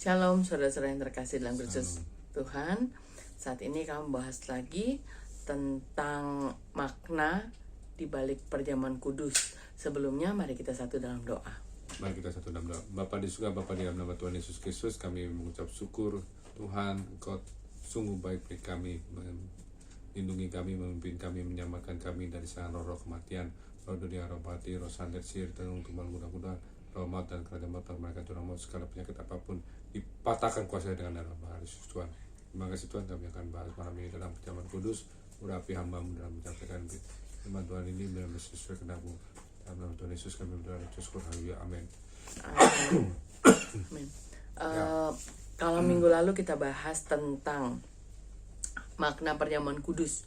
Shalom saudara-saudara yang terkasih dalam Kristus Shalom. Tuhan. Saat ini kami bahas lagi tentang makna di balik perjamuan kudus. Sebelumnya mari kita satu dalam doa. Mari kita satu dalam doa. Bapa di surga, Bapa di dalam nama Tuhan Yesus Kristus, kami mengucap syukur Tuhan, Engkau sungguh baik bagi kami, melindungi kami, memimpin kami, menyelamatkan kami dari serangan roh kematian, roh dunia, roh mati, roh santet, sihir, dan tumbal kuda-kuda, roh maut dan kerajaan maut, mereka curang maut, segala penyakit apapun dipatahkan kuasa dengan darah Yesus Tuhan. Terima kasih Tuhan, kami akan bahas malam ini dalam perjamuan kudus, urapi hamba-Mu dalam menyampaikan firman Tuhan ini dalam sesuai kehendak-Mu. Dalam nama Tuhan Yesus kami berdoa dan syukur, haleluya, amin. Amin. Kalau minggu lalu kita bahas tentang makna perjamuan kudus,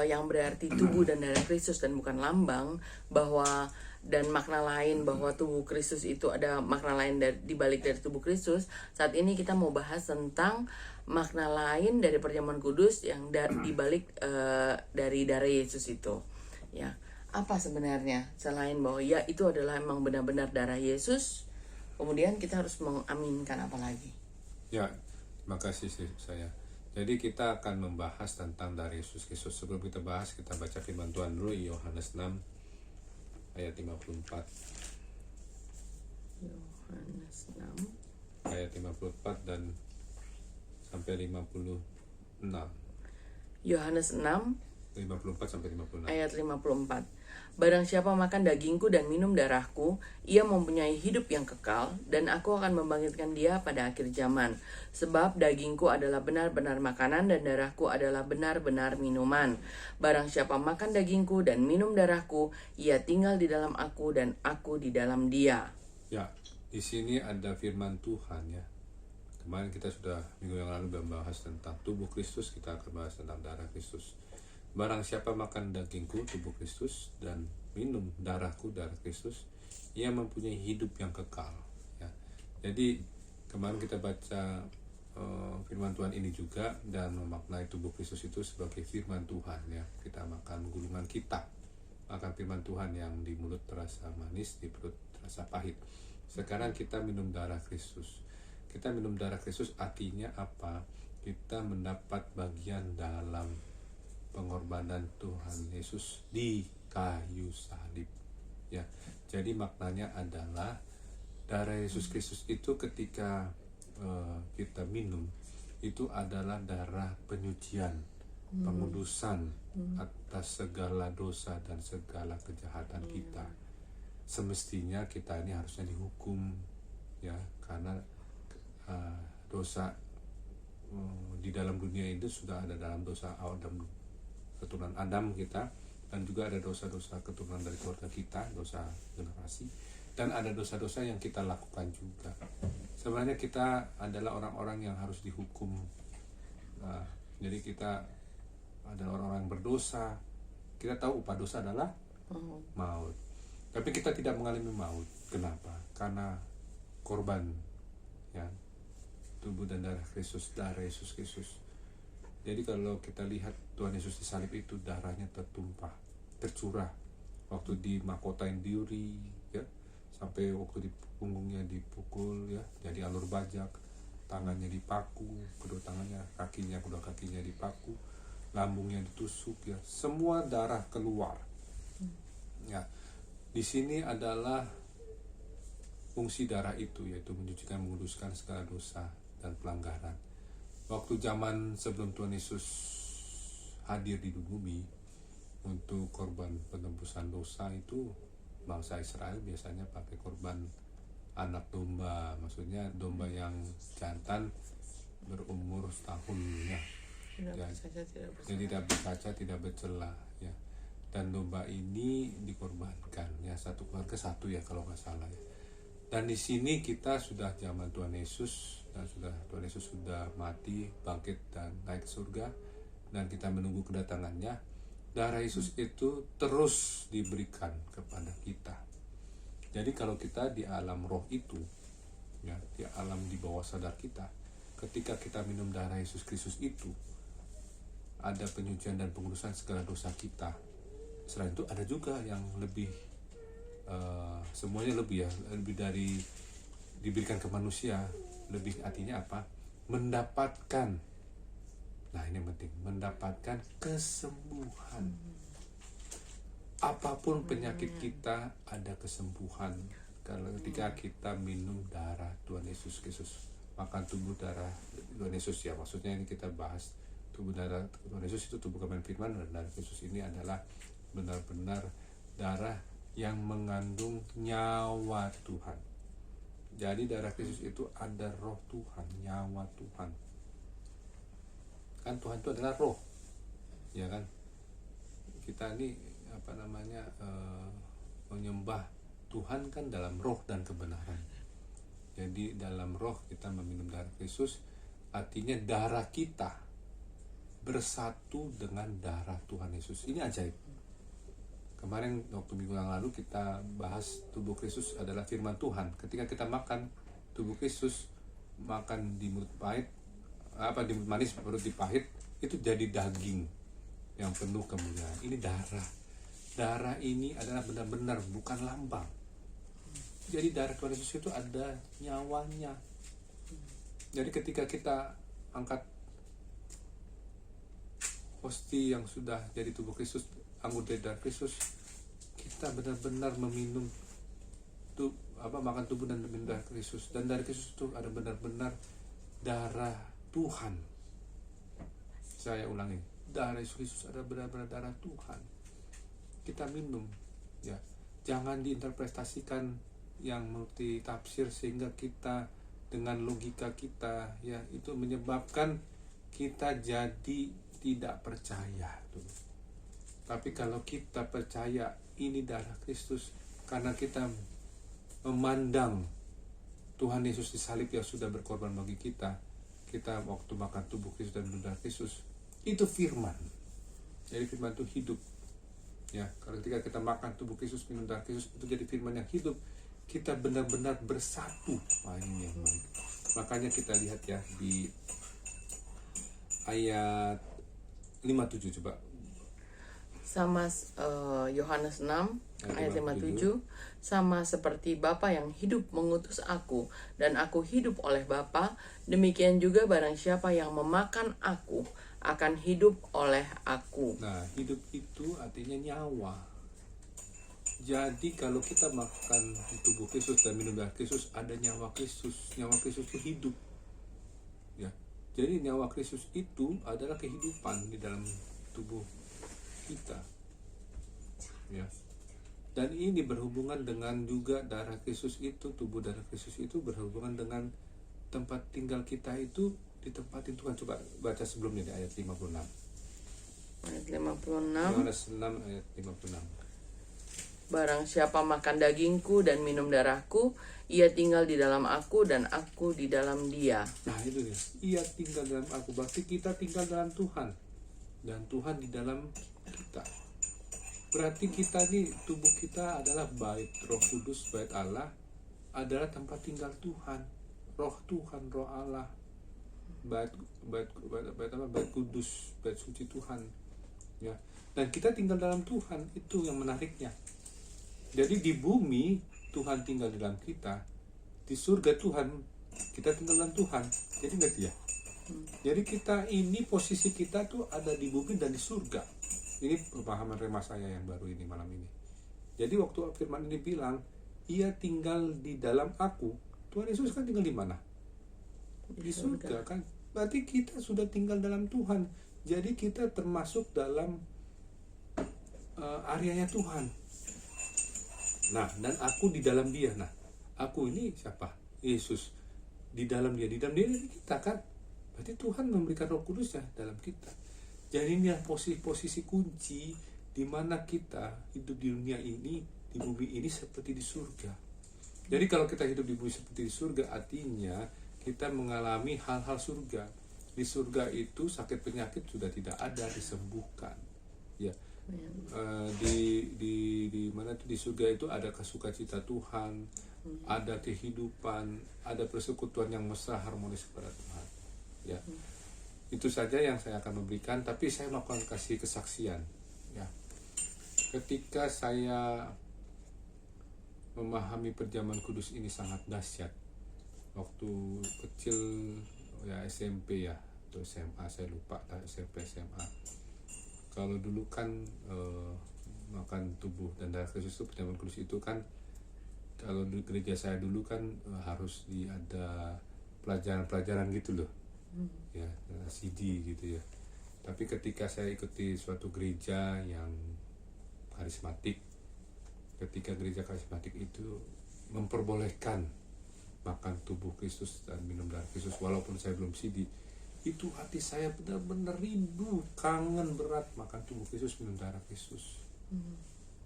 yang berarti tubuh dan darah Kristus dan bukan lambang, bahwa dan makna lain bahwa tubuh Kristus itu ada makna lain di balik dari tubuh Kristus. Saat ini kita mau bahas tentang makna lain dari perjamuan kudus yang di balik dari darah Yesus itu. Ya, apa sebenarnya selain bahwa ya itu adalah memang benar-benar darah Yesus, kemudian kita harus mengaminkan apa lagi? Ya, terima kasih saya. Jadi kita akan membahas tentang darah Yesus Kristus. Sebelum kita bahas, kita baca firman Tuhan dulu, Yohanes 6 ayat 54. Yohanes 6 ayat 54 dan sampai 56. Yohanes 6 54 sampai 56. ayat 54. Barang siapa makan dagingku dan minum darahku, ia mempunyai hidup yang kekal, dan aku akan membangkitkan dia pada akhir zaman. Sebab dagingku adalah benar-benar makanan, dan darahku adalah benar-benar minuman. Barang siapa makan dagingku dan minum darahku, ia tinggal di dalam aku, dan aku di dalam dia. Ya, di sini ada firman Tuhan ya. Kemarin kita sudah minggu yang lalu membahas tentang tubuh Kristus, kita akan bahas tentang darah Kristus. Barang siapa makan dagingku, tubuh Kristus, dan minum darahku, darah Kristus, ia mempunyai hidup yang kekal. Ya. Jadi kemarin kita baca firman Tuhan ini juga dan memaknai tubuh Kristus itu sebagai firman Tuhan. Ya. Kita makan gulungan kitab, makan firman Tuhan yang di mulut terasa manis, di perut terasa pahit. Sekarang kita minum darah Kristus. Kita minum darah Kristus artinya apa? Kita mendapat bagian dalam pengorbanan Tuhan Yesus di kayu salib. Ya, jadi maknanya adalah darah Yesus Kristus itu ketika kita minum itu adalah darah penyucian, pengudusan atas segala dosa dan segala kejahatan kita. Semestinya kita ini harusnya dihukum, ya, karena dosa di dalam dunia itu sudah ada dalam dosa Adam, keturunan Adam kita, dan juga ada dosa-dosa keturunan dari keluarga kita, dosa generasi, dan ada dosa-dosa yang kita lakukan juga. Sebenarnya kita adalah orang-orang yang harus dihukum. Jadi kita adalah orang-orang yang berdosa. Kita tahu upah dosa adalah maut. Tapi kita tidak mengalami maut. Kenapa? Karena korban, ya, tubuh dan darah Kristus, darah Yesus Kristus. Jadi kalau kita lihat Tuhan Yesus disalib itu darahnya tertumpah, tercurah waktu di mahkotain duri, ya, sampai waktu di punggungnya dipukul, ya, jadi alur bajak, tangannya dipaku, kedua tangannya, kakinya, kedua kakinya dipaku, lambungnya ditusuk, ya, semua darah keluar. Ya, di sini adalah fungsi darah itu, yaitu menyucikan, menguduskan segala dosa dan pelanggaran. Waktu zaman sebelum Tuhan Yesus hadir di bumi untuk korban penebusan dosa itu, bangsa Israel biasanya pakai korban anak domba, maksudnya domba yang jantan berumur setahun, ya. Jadi tidak berkaca, tidak bercela, ya. Dan domba ini dikorbankan, ya, satu keluarga satu, ya, kalau nggak salah, ya. Dan di sini kita sudah zaman Tuhan Yesus, dan Tuhan Yesus sudah mati, bangkit dan naik ke surga, dan kita menunggu kedatangannya. Darah Yesus itu terus diberikan kepada kita. Jadi kalau kita di alam roh itu, ya, di alam di bawah sadar kita, ketika kita minum darah Yesus Kristus itu, ada penyucian dan pengudusan segala dosa kita. Selain itu ada juga yang lebih, semuanya lebih, ya, lebih dari diberikan ke manusia, lebih artinya apa? Mendapatkan. Nah, ini penting, mendapatkan kesembuhan. Apapun penyakit kita ada kesembuhan kalau ketika kita minum darah Tuhan Yesus Kristus, makan tubuh darah Tuhan Yesus ya. Maksudnya ini kita bahas tubuh darah Tuhan Yesus itu tubuh kemarin firman, dan darah Kristus ini adalah benar-benar darah yang mengandung nyawa Tuhan. Jadi darah Kristus itu ada roh Tuhan, nyawa Tuhan. Kan Tuhan itu adalah roh, ya kan? Kita ini menyembah Tuhan kan dalam roh dan kebenaran. Jadi dalam roh kita meminum darah Kristus, artinya darah kita bersatu dengan darah Tuhan Yesus. Ini ajaib. Kemarin waktu minggu yang lalu kita bahas tubuh Kristus adalah firman Tuhan. Ketika kita makan tubuh Kristus, makan di mulut pahit, di mulut manis, perut dipahit, itu jadi daging yang penuh kemuliaan. Ini darah. Darah ini adalah benar-benar bukan lambang. Jadi darah Tuhan Yesus itu ada nyawanya. Jadi ketika kita angkat hosti yang sudah jadi tubuh Kristus, anggota darah Kristus, kita benar-benar meminum makan tubuh dan minum darah Kristus. Dan darah Kristus itu ada benar-benar darah Tuhan. Saya ulangi, darah Yesus Kristus ada benar-benar darah Tuhan. Kita minum, ya. Jangan diinterpretasikan yang multi tafsir sehingga kita dengan logika kita, ya, itu menyebabkan kita jadi tidak percaya tuh. Tapi kalau kita percaya ini darah Kristus, karena kita memandang Tuhan Yesus disalib yang sudah berkorban bagi kita, kita waktu makan tubuh Kristus dan minum darah Kristus, itu firman. Jadi firman itu hidup. Ya, kalau ketika kita makan tubuh Kristus, minum darah Kristus, itu jadi firman yang hidup. Kita benar-benar bersatu. Wah, ini yang baik. Makanya kita lihat ya di ayat 57 coba. Sama Yohanes 6 ayat 57, sama seperti Bapa yang hidup mengutus aku dan aku hidup oleh Bapa, demikian juga barang siapa yang memakan aku akan hidup oleh aku. Nah, hidup itu artinya nyawa. Jadi kalau kita makan tubuh Kristus dan minum darah Kristus, ada nyawa Kristus. Nyawa Kristus itu hidup. Ya. Jadi nyawa Kristus itu adalah kehidupan di dalam tubuh kita. Ya. Dan ini berhubungan dengan juga darah Kristus itu, tubuh darah Kristus itu berhubungan dengan tempat tinggal kita itu ditempatin Tuhan. Coba baca sebelumnya di ayat 56. Ayat 56. Yohanes 6 ayat 56. Barang siapa makan dagingku dan minum darahku, ia tinggal di dalam aku dan aku di dalam dia. Nah itu ya, ia tinggal dalam aku, berarti kita tinggal dalam Tuhan dan Tuhan di dalam kita. Berarti kita ini, tubuh kita adalah bait Roh Kudus, bait Allah, adalah tempat tinggal Tuhan, Roh Tuhan, Roh Allah, bait kudus, bait suci Tuhan, ya. Dan kita tinggal dalam Tuhan, itu yang menariknya. Jadi di bumi Tuhan tinggal di dalam kita, di surga Tuhan kita tinggal dalam Tuhan. Jadi ngerti ya? Jadi kita ini, posisi kita tuh ada di bumi dan di surga. Ini pemahaman rema saya yang baru ini malam ini. Jadi waktu firman ini bilang, ia tinggal di dalam aku, Tuhan Yesus kan tinggal di mana? Di surga kan. Berarti kita sudah tinggal dalam Tuhan. Jadi kita termasuk dalam areanya Tuhan. Nah, dan aku di dalam dia. Nah, aku ini siapa? Yesus. Di dalam dia ini kita kan. Berarti Tuhan memberikan Roh Kudusnya dalam kita. Jadi ini posisi kunci di mana kita hidup di dunia ini, di bumi ini seperti di surga. Jadi kalau kita hidup di bumi seperti di surga, artinya kita mengalami hal-hal surga. Di surga itu sakit penyakit sudah tidak ada, disembuhkan. Ya. Di mana tuh di surga itu ada sukacita Tuhan, ada kehidupan, ada persekutuan yang mesra harmonis kepada Tuhan. Ya. Itu saja yang saya akan memberikan, tapi saya melakukan kasih kesaksian. Ya. Ketika saya memahami perjamuan kudus ini sangat dahsyat. waktu kecil ya SMP ya atau SMA saya lupa, SMP SMA. Kalau dulu kan makan tubuh dan darah Kristus itu, perjamuan kudus itu kan, kalau di gereja saya dulu kan harus ada pelajaran-pelajaran gitu loh, ya CD gitu ya. Tapi ketika saya ikuti suatu gereja yang karismatik, ketika gereja karismatik itu memperbolehkan makan tubuh Kristus dan minum darah Kristus, walaupun saya belum CD, itu hati saya benar-benar rindu, kangen berat makan tubuh Kristus, minum darah Kristus.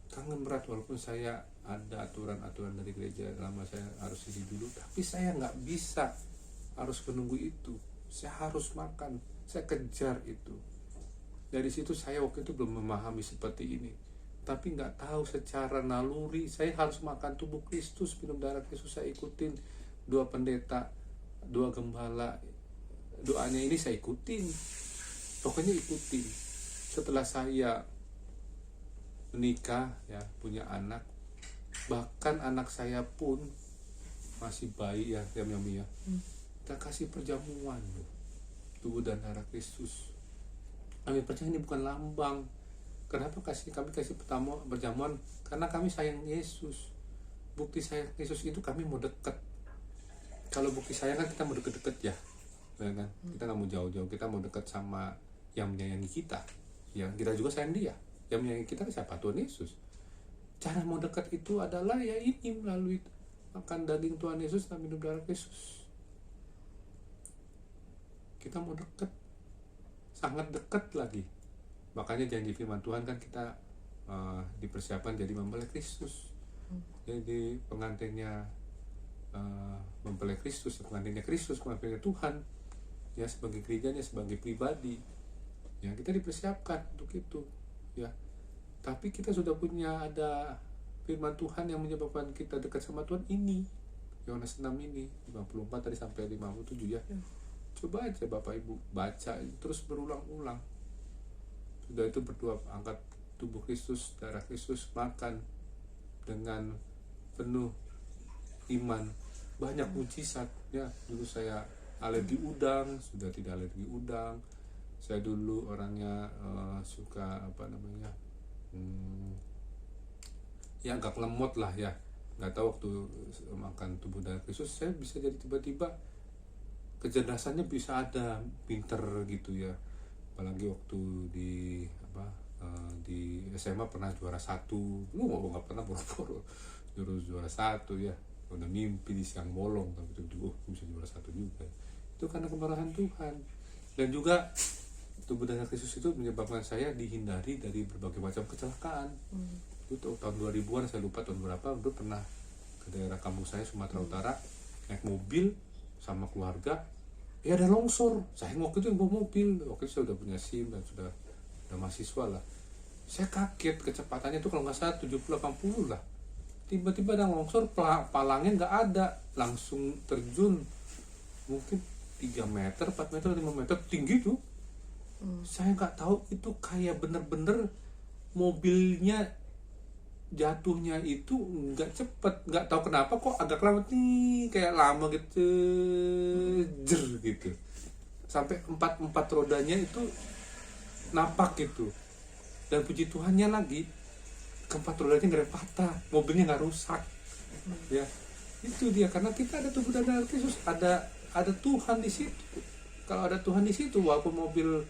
Kangen berat, walaupun saya ada aturan-aturan dari gereja lama, saya harus CD dulu, tapi saya nggak bisa harus menunggu itu. Saya harus makan, saya kejar itu. Dari situ saya waktu itu belum memahami seperti ini, tapi nggak tahu secara naluri saya harus makan tubuh Kristus, minum darah Kristus. Saya ikutin 2 pendeta, 2 gembala, doanya ini saya ikutin, pokoknya ikutin. Setelah saya menikah ya, punya anak, bahkan anak saya pun masih bayi ya, ya, kita kasih perjamuan tubuh dan darah Kristus. Kami percaya ini bukan lambang. Kenapa kami kasih perjamuan? Karena kami sayang Yesus. Bukti sayang Yesus itu kami mau dekat. Kalau bukti sayang kan kita mau deket-deket ya, kan? Kita nggak mau jauh-jauh, kita mau dekat sama yang menyayangi kita. Ya, kita juga sayang dia. Yang menyayangi kita siapa? Tuhan Yesus. Cara mau dekat itu adalah ya ini, melalui makan daging Tuhan Yesus dan minum darah Yesus. Kita mau dekat, sangat dekat lagi. Makanya janji firman Tuhan kan kita dipersiapkan jadi mempelai Kristus. Jadi pengantinnya mempelai Kristus, pengantinnya Kristus, pengantinnya Tuhan. Ya, sebagai gerejanya, sebagai pribadi. Ya, kita dipersiapkan untuk itu. Ya, tapi kita sudah punya ada firman Tuhan yang menyebabkan kita dekat sama Tuhan ini. Yohanes 6 ini 54 tadi sampai 57 ya. Coba aja Bapak Ibu baca terus berulang-ulang. Sudah itu berdoa, angkat tubuh Kristus, darah Kristus, makan dengan penuh iman. Banyak mujizat ya. Dulu saya alergi udang, sudah tidak alergi udang. Saya dulu orangnya suka ya agak lemot lah ya, nggak tahu waktu makan tubuh darah Kristus saya bisa jadi tiba-tiba kecerdasannya bisa ada, pinter gitu ya. Apalagi waktu di SMA pernah juara 1, lu nggak pernah boro-boro juara 1 ya, udah mimpi di siang bolong tapi itu bisa juara 1 juga. Itu karena kemarahan Tuhan. Dan juga tubuh darah Kristus itu menyebabkan saya dihindari dari berbagai macam kecelakaan. Itu tahun 2000-an, saya lupa tahun berapa, udah pernah ke daerah kampung saya Sumatera Utara, naik mobil sama keluarga, ya ada longsor. Saya waktu itu yang bawa mobil, waktu itu saya udah punya SIM dan sudah mahasiswa lah. Saya kaget, kecepatannya tuh kalau nggak salah 70-80 lah. Tiba-tiba ada longsor, palangnya nggak ada, langsung terjun mungkin 3 meter, 4 meter, 5 meter tinggi tuh. Saya nggak tahu itu kayak bener-bener mobilnya jatuhnya itu nggak cepet, nggak tahu kenapa kok agak lama nih, kayak lama gitu, jer gitu, sampai 4 rodanya itu napak gitu. Dan puji Tuhannya lagi, ke-4 rodanya nggak ada patah, mobilnya nggak rusak. Ya itu dia, karena kita ada tubuh dan darah Kristus, ada Tuhan di situ. Kalau ada Tuhan di situ, walaupun mobil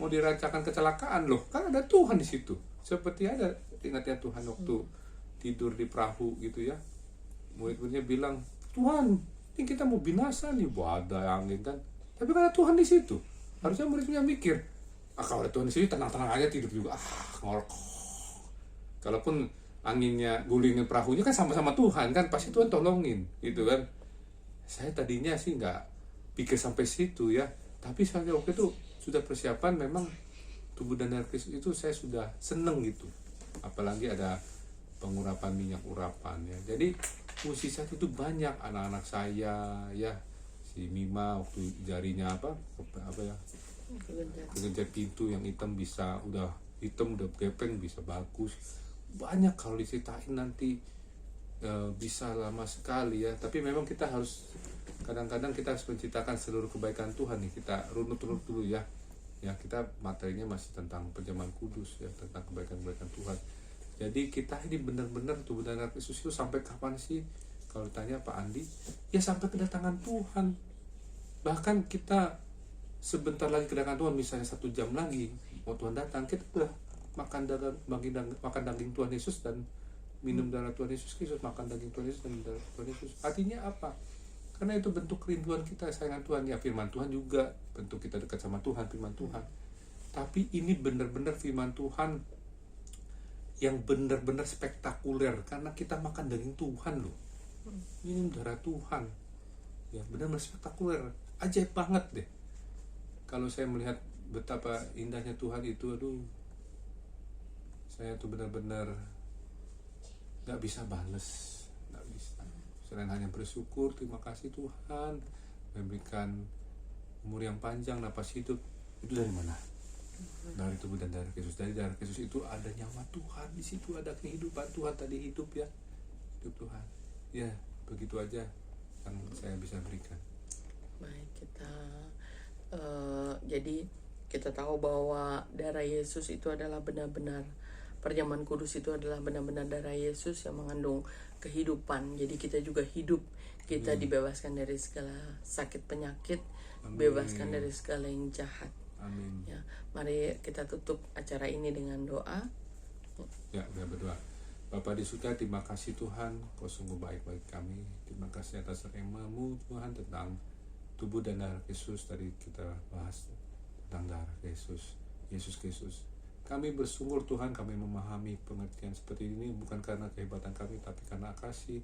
mau dirancangkan kecelakaan loh, kan ada Tuhan di situ. Seperti ada, ingatnya Tuhan waktu tidur di perahu gitu ya, murid-muridnya bilang, Tuhan ini kita mau binasa nih, ada angin kan, tapi kan ada Tuhan di situ. Harusnya muridnya mikir, kalau ada Tuhan di situ tenang-tenang aja tidur juga, ngorok. Kalaupun anginnya gulingin perahunya kan sama-sama Tuhan kan, pasti Tuhan tolongin gitu kan. Saya tadinya sih nggak pikir sampai situ ya, tapi saya waktu itu sudah persiapan, memang tubuh dan darah Kristus itu saya sudah seneng gitu, apalagi ada pengurapan minyak urapan ya. Jadi mukjizat itu banyak. Anak-anak saya ya, si Mima waktu jarinya apa ya, kegencet pintu yang hitam bisa udah hitam, udah gepeng bisa bagus. Banyak kalau diceritain nanti bisa lama sekali ya, tapi memang kita harus kadang-kadang kita harus menceritakan seluruh kebaikan Tuhan nih. Kita runut dulu ya. Ya, kita materinya masih tentang perjamuan kudus ya, tentang kebaikan-kebaikan Tuhan. Jadi kita ini benar-benar tubuh dan darah Kristus itu sampai kapan sih? Kalau ditanya Pak Andi, ya sampai kedatangan Tuhan. Bahkan kita sebentar lagi kedatangan Tuhan, misalnya 1 jam lagi mau Tuhan datang, kita udah makan daging Tuhan Yesus dan minum darah Tuhan Yesus Kristus, makan daging Tuhan Yesus dan darah Tuhan Yesus. Artinya apa? Karena itu bentuk kerinduan kita, sayangan Tuhan. Ya, firman Tuhan juga bentuk kita dekat sama Tuhan, firman Tuhan. Tapi ini benar-benar firman Tuhan yang benar-benar spektakuler, karena kita makan daging Tuhan loh, minum darah Tuhan. Ya, benar-benar spektakuler, ajaib banget deh. Kalau saya melihat betapa indahnya Tuhan itu, aduh, saya tuh benar-benar gak bisa bales, gak bisa. Selain hanya bersyukur, terima kasih Tuhan memberikan umur yang panjang, napas hidup. Itu dari mana? Dari tubuh dan darah Kristus. Dari darah Kristus itu ada nyawa Tuhan, di situ ada kehidupan Tuhan. Tadi hidup ya, hidup Tuhan. Ya, begitu aja yang saya bisa berikan. Baik, jadi kita tahu bahwa darah Yesus itu adalah benar-benar, perjamuan kudus itu adalah benar-benar darah Yesus yang mengandung kehidupan. Jadi kita juga hidup, kita dibebaskan dari segala sakit penyakit, bebaskan dari segala yang jahat. Amin. Ya, mari kita tutup acara ini dengan doa. Ya, kita berdoa. Bapa di surga, terima kasih Tuhan, Kau sungguh baik bagi kami. Terima kasih atas rema-Mu Tuhan tentang tubuh dan darah Yesus. Tadi kita bahas tentang darah Yesus, Yesus Kristus. Kami bersungguh Tuhan, kami memahami pengertian seperti ini bukan karena kehebatan kami, tapi karena kasih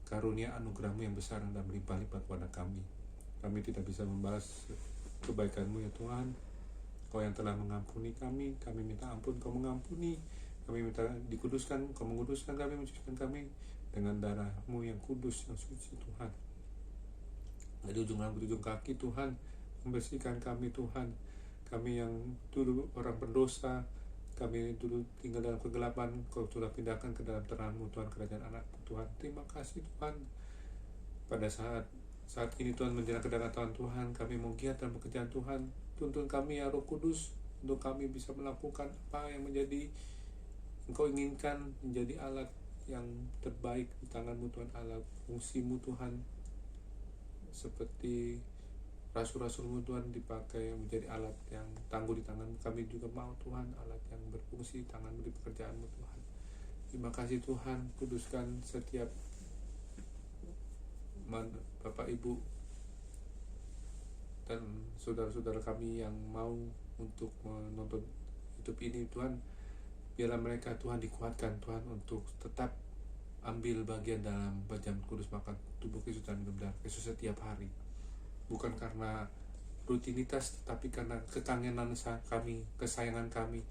karunia anugerah-Mu yang besar dan berlimpah-limpah kepada kami. Kami tidak bisa membalas kebaikan-Mu ya Tuhan. Kau yang telah mengampuni kami minta ampun, Kau mengampuni. Kami minta dikuduskan, Kau menguduskan kami, mensucikan kami dengan darah-Mu yang kudus, yang suci Tuhan. Dari ujung rambut ujung kaki Tuhan, membersihkan kami Tuhan. Kami yang dulu orang pendosa, kami dulu tinggal dalam kegelapan, Kau sudah pindahkan ke dalam terang-Mu Tuhan, kerajaan anak-Mu Tuhan. Terima kasih Tuhan. Pada saat ini Tuhan menjelang kedatangan Tuhan, kami mau giat dalam pekerjaan Tuhan. Tuntun kami ya Roh Kudus, untuk kami bisa melakukan apa yang menjadi Engkau inginkan, menjadi alat yang terbaik di tangan-Mu Tuhan Allah. Fungsi-Mu Tuhan, seperti rasul-rasul-Mu Tuhan dipakai menjadi alat yang tangguh di tangan. Kami juga mau Tuhan, alat yang berfungsi di tangan-Mu di pekerjaan-Mu Tuhan. Terima kasih Tuhan, kuduskan setiap Bapak Ibu dan saudara-saudara kami yang mau untuk menonton YouTube ini Tuhan. Biarlah mereka Tuhan dikuatkan Tuhan untuk tetap ambil bagian dalam perjamuan kudus, makan tubuh Kristus dan minum darah Kristus setiap hari. Bukan karena rutinitas, tetapi karena kekangenan kami, kesayangan kami,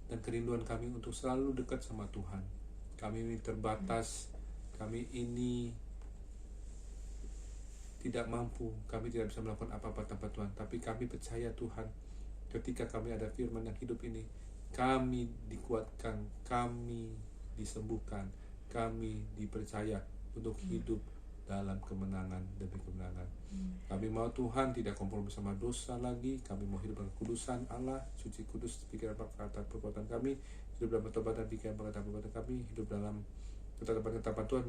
dan kerinduan kami untuk selalu dekat sama Tuhan. Kami ini terbatas, kami ini tidak mampu, kami tidak bisa melakukan apa-apa tanpa Tuhan. Tapi kami percaya Tuhan, ketika kami ada firman yang hidup ini, kami dikuatkan, kami disembuhkan, kami dipercaya untuk hidup dalam kemenangan demi kemenangan. Kami mau Tuhan tidak kompromi sama dosa lagi. Kami mau hidup dalam kudusan Allah, suci kudus pikiran, perkataan, perbuatan kami, hidup dalam pertobatan pikiran, perkataan, perbuatan kami, hidup dalam ketetapan Tuhan,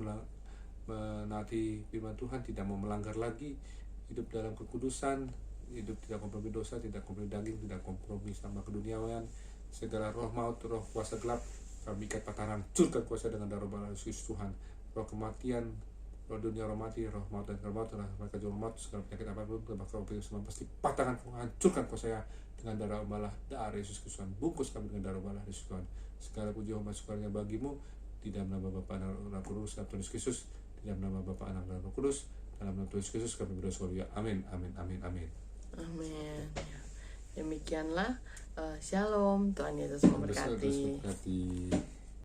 menaati firman Tuhan, tidak mau melanggar lagi, hidup dalam kekudusan, hidup tidak kompromi dosa, tidak kompromi daging, tidak kompromi sama keduniawian. Segala roh maut, roh kuasa gelap, kami ikat patah, hancurkan kuasa dengan darah Yesus Tuhan. Roh kematian, roh dunia, roh mati, roh maut dan roh maut, mereka juga maut, segala penyakit apapun, bakal semua pasti patahkan, hancurkan kuasa dengan darah Allah, darah Yesus Kristus. Bungkus kami dengan darah Allah Yesus Tuhan. Segala puji hormat syukurnya bagimu, di dalam nama Bapa dan Roh Kudus, Tuhan Yesus Kristus, di dalam nama Bapa, Anak dan Roh Kudus, dalam nama Tuhan Yesus Kristus kami berdoa. Amin, amin, amin, amin. Amin. Demikianlah, shalom, Tuhan Yesus memberkati.